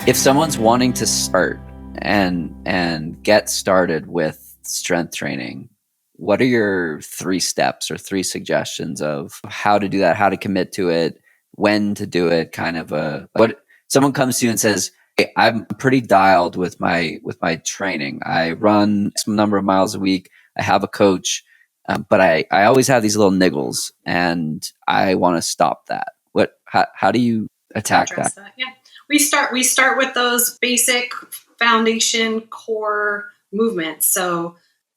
If someone's wanting to start and get started with strength training, what are your 3 steps or 3 suggestions of how to do that, how to commit to it, when to do it, kind of what someone comes to you and says, "Hey, I'm pretty dialed with my training. I run some number of miles a week. I have a coach, but I always have these little niggles and I want to stop that." How do you attack that? That. Yeah. We start with those basic foundation core movements. So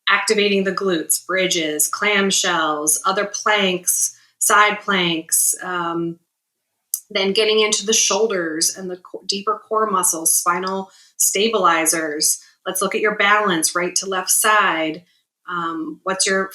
activating the glutes, bridges, clamshells, other planks, side planks, then getting into the shoulders and the deeper core muscles, spinal stabilizers. Let's look at your balance, right to left side. What's your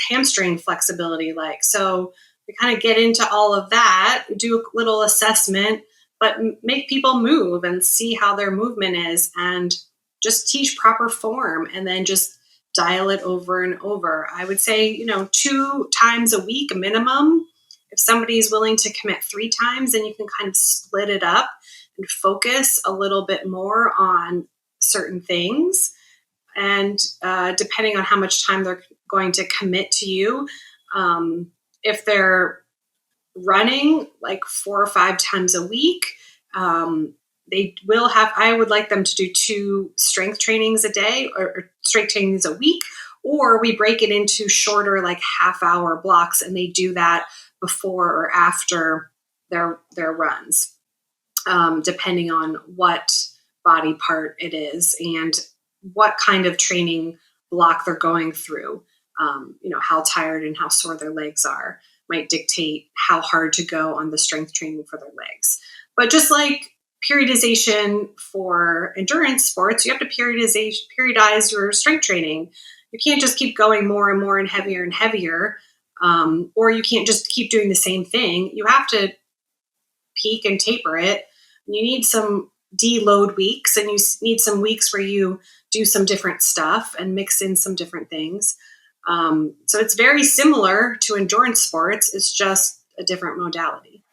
hamstring flexibility like? So we kind of get into all of that, do a little assessment, but make people move and see how their movement is, and just teach proper form, and then just dial it over and over. I would say, 2 times a week minimum. If somebody's willing to commit 3 times, then you can kind of split it up and focus a little bit more on certain things. And depending on how much time they're going to commit to you, if they're running like 4 or 5 times a week, they will have, I would like them to do 2 strength trainings a day, or strength trainings a week, or we break it into shorter, like half-hour blocks, and they do that before or after their runs, depending on what body part it is and what kind of training block they're going through. How tired and how sore their legs are might dictate how hard to go on the strength training for their legs. But just like periodization for endurance sports, you have to periodize your strength training. You can't just keep going more and more and heavier, or you can't just keep doing the same thing. You have to peak and taper it. You need some deload weeks, and you need some weeks where you do some different stuff and mix in some different things. So it's very similar to endurance sports. It's just a different modality.